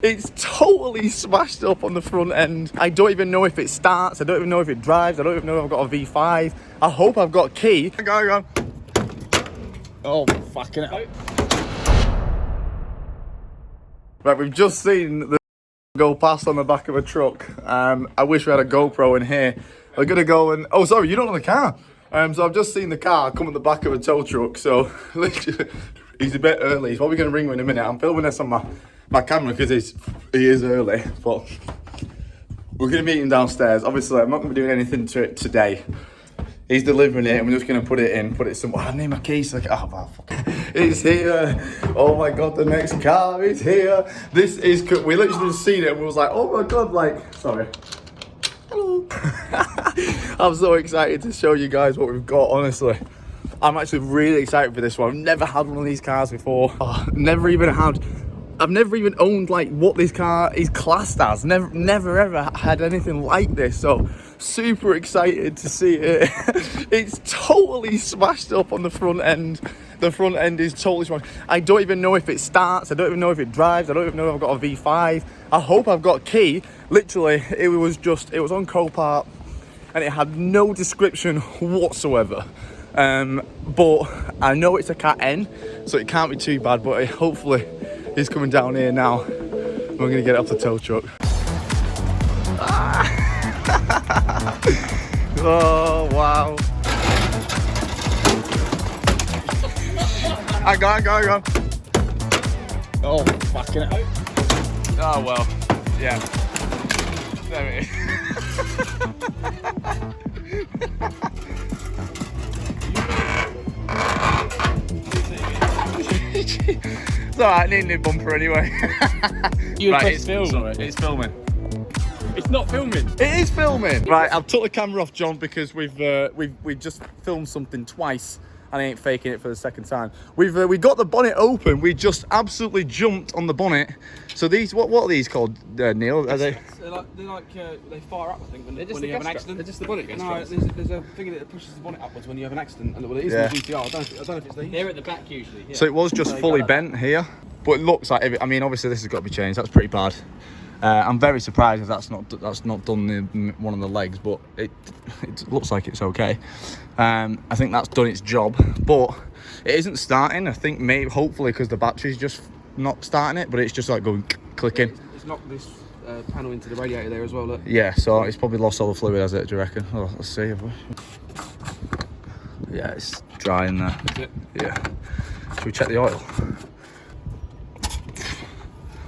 It's totally smashed up on the front end. I don't even know if it starts. I don't even know if it drives. I don't even know if I've got a V5. I hope I've got a key. Go on. Oh, fucking hell. Right, we've just seen the go past on the back of a truck. I wish we had a GoPro in here. We're gonna go and... Oh, sorry, you don't know the car. So I've just seen the car come at the back of a tow truck. So, literally, he's a bit early. He's probably gonna ring me in a minute. I'm filming this on my camera because he is early, but we're gonna meet him downstairs. Obviously, I'm not gonna be doing anything to it today. He's delivering it, and we're just gonna put it somewhere. I need my keys. Like, oh, wow, fuck. It's here. Oh my god, the next car is here. This is. We literally just seen it, and we was like, oh my god, like, sorry. Hello. I'm so excited to show you guys what we've got. Honestly, I'm actually really excited for this one. I've never had one of these cars before. I've never even owned like what this car is classed as. Never ever had anything like this. So super excited to see it. It's totally smashed up on the front end. The front end is totally smashed. I don't even know if it starts. I don't even know if it drives. I don't even know if I've got a V5. I hope I've got a key. Literally, it was on Copart and it had no description whatsoever. But I know it's a Cat N, so it can't be too bad, but hopefully he's coming down here now. We're going to get it off the tow truck. Oh, wow. Hang on. Oh, fucking hell. Oh, well. Yeah. There it is. It's alright, I need a new bumper anyway. Right, it's filming. It's filming. It's not filming. It is filming. Right, I've took the camera off John because we've just filmed something twice and I ain't faking it for the second time. We got the bonnet open. We just absolutely jumped on the bonnet. So these, what are these called, Neil? Are they? They fire up, I think, when you have an accident. They're just the bonnet gets No, there's a thing that pushes the bonnet upwards when you have an accident, and it is in the GTR. I don't know if it's these. They're at the back usually. Yeah. So it was just fully bent here, but it looks like. I mean, obviously this has got to be changed. That's pretty bad. I'm very surprised if that's not done one of the legs, but it looks like it's okay. I think that's done its job, but it isn't starting. I think maybe hopefully because the battery's just not starting it, but it's just like going clicking. It's knocked this panel into the radiator there as well. Look. Yeah, so it's probably lost all the fluid, has it? Do you reckon? Oh, let's see. Yeah, it's dry in there. Is it? Yeah. Should we check the oil?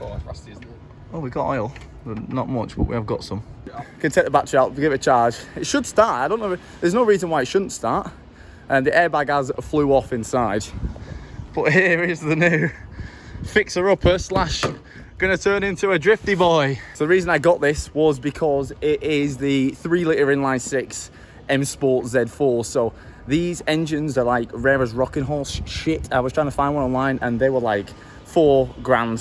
Oh, it's rusty, isn't it? Oh, we got oil. Not much, but we have got some. Yeah. Can take the battery out, give it a charge. It should start. I don't know. There's no reason why it shouldn't start. And the airbag has flew off inside. But here is the new fixer-upper / gonna turn into a drifty boy. So the reason I got this was because it is the 3-litre inline 6 M Sport Z4. So these engines are like rare as rocking horse shit. I was trying to find one online and they were like $4 grand,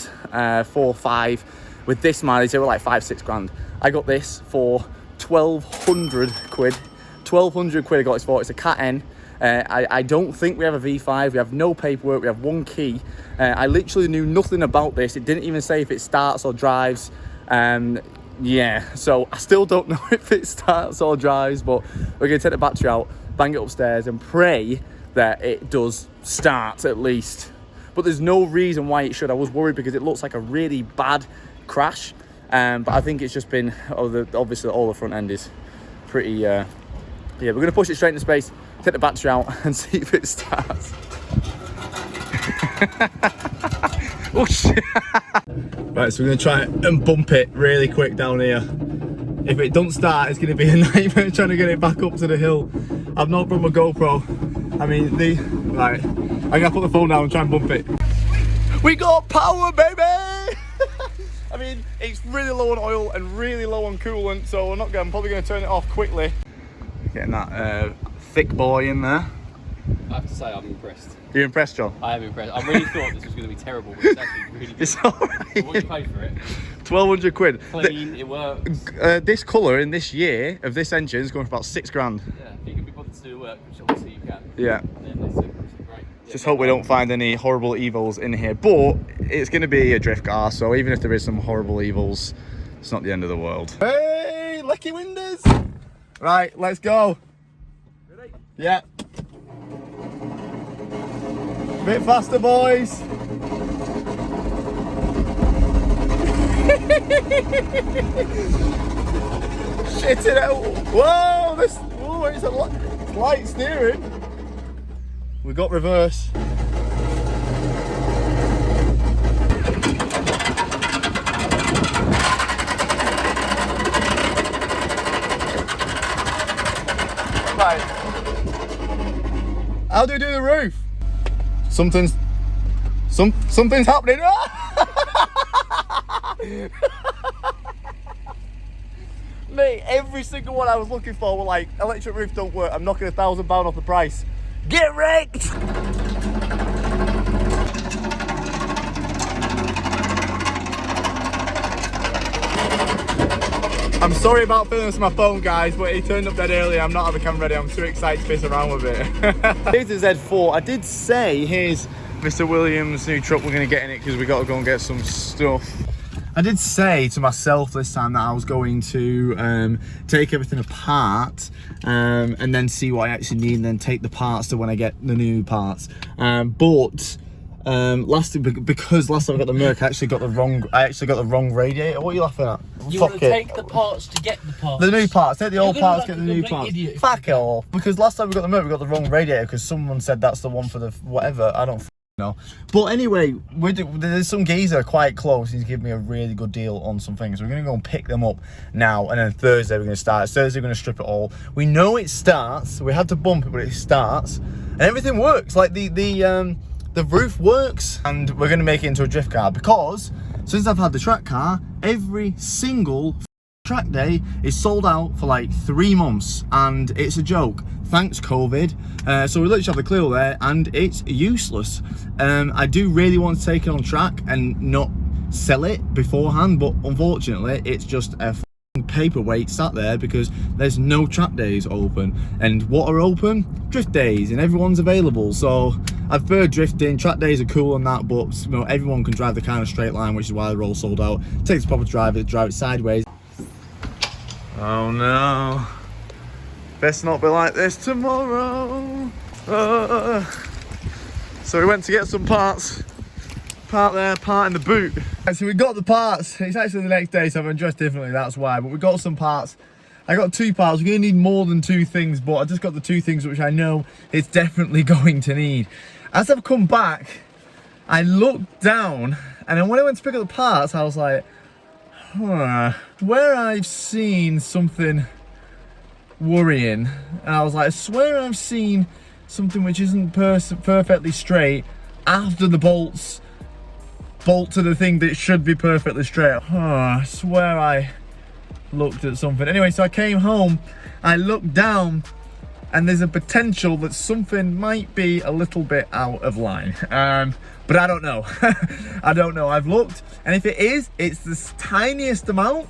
4, 5. With this mileage, they were like 5, 6 grand. I got this for 1,200 quid. 1,200 quid I got this for. It's a Cat N. I don't think we have a V5. We have no paperwork. We have one key. I literally knew nothing about this. It didn't even say if it starts or drives. Yeah, so I still don't know if it starts or drives, but we're going to take the battery out, bang it upstairs and pray that it does start at least. But there's no reason why it should. I was worried because it looks like a really bad crash. But I think it's just been, obviously all the front end is pretty, yeah, we're going to push it straight into space, take the battery out and see if it starts. Oh shit. Right, so we're going to try and bump it really quick down here. If it don't start, it's going to be a nightmare trying to get it back up to the hill. I've not brought my GoPro. I mean, right, I'm going to put the phone down and try and bump it. We got power, baby! I mean, it's really low on oil and really low on coolant, so I'm probably going to turn it off quickly. Getting that thick boy in there. I have to say, I'm impressed. You're impressed, John? I am impressed. I really thought this was going to be terrible, but it's actually really good. It's alright. What did you pay for it? 1,200 quid. Clean, it works. This colour in this year of this engine is going for about 6 grand. Yeah, if you can be bothered to do the work, which obviously you can. Yeah. Then it's great. Just hope we don't find any horrible evils in here. But it's going to be a drift car, so even if there is some horrible evils, it's not the end of the world. Hey, lucky windows! Right, let's go. Ready? Yeah. Bit faster, boys. Shit it out. Whoa, it's light steering. We got reverse. Right. How do we do the roof? Something's happening. Mate, every single one I was looking for were like, electric roof don't work, I'm knocking £1,000 off the price. Get wrecked! I'm sorry about filming this on my phone, guys, but it turned up dead early. I'm not having the camera ready. I'm too excited to piss around with it. Here's the Z4. I did say, here's Mr. Williams' new truck. We're going to get in it because we got to go and get some stuff. I did say to myself this time that I was going to take everything apart and then see what I actually need and then take the parts to when I get the new parts. Because last time I got the Merc, I actually got the wrong radiator. What are you laughing at? You want to take the parts to get the parts. The new parts. Take the old parts, get the new parts. Idiot. Fuck it all. Because last time we got the Merc, we got the wrong radiator because someone said that's the one for the whatever. I don't know. But anyway, there's some geezer quite close. He's giving me a really good deal on some things. We're going to go and pick them up now. And then Thursday we're going to start. Thursday we're going to strip it all. We know it starts. We had to bump it, but it starts. And everything works. Like the roof works. And we're going to make it into a drift car because since I've had the track car, every single track day is sold out for like 3 months, and it's a joke. Thanks COVID. So we literally have the Clio there, and it's useless. I do really want to take it on track and not sell it beforehand, but unfortunately, it's just a paperweight sat there because there's no track days open. And what are open? Drift days, and everyone's available. So I've heard drifting, track days are cool and that, but you know, everyone can drive the kind of straight line, which is why they're all sold out. Takes a proper driver to drive it sideways. Oh no. Best not be like this tomorrow. So we went to get some parts. Part there, part in the boot. So we got the parts. It's actually the next day, so I've dressed differently, that's why. But we got some parts. I got 2 parts. We're going to need more than 2 things, but I just got the 2 things which I know it's definitely going to need. As I've come back, I looked down, and then when I went to pick up the parts, I was like, huh, where I've seen something worrying, and I was like, I swear I've seen something which isn't perfectly straight after the bolts bolt to the thing that should be perfectly straight. I swear I looked at something. Anyway, so I came home, I looked down, and there's a potential that something might be a little bit out of line. But I don't know. I don't know. I've looked, and if it is, it's the tiniest amount.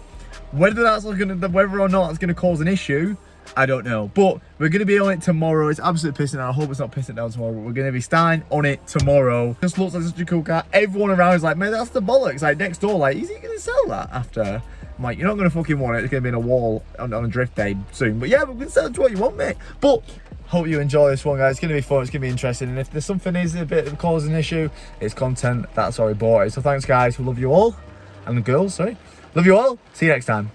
Whether or not it's gonna cause an issue, I don't know. But we're gonna be on it tomorrow. It's absolutely pissing down. I hope it's not pissing down tomorrow, but we're gonna be starting on it tomorrow. Just looks like such a cool car. Everyone around is like, man, that's the bollocks. Like next door, like, is he gonna sell that after? I'm like, you're not gonna fucking want it. It's gonna be in a wall on a drift day soon. But yeah, we can sell it to what you want, mate. But hope you enjoy this one, guys. It's gonna be fun. It's gonna be interesting. And if there's something is a bit of causing an issue, it's content. That's why we bought it. So thanks, guys. We love you all. And the girls, sorry. Love you all. See you next time.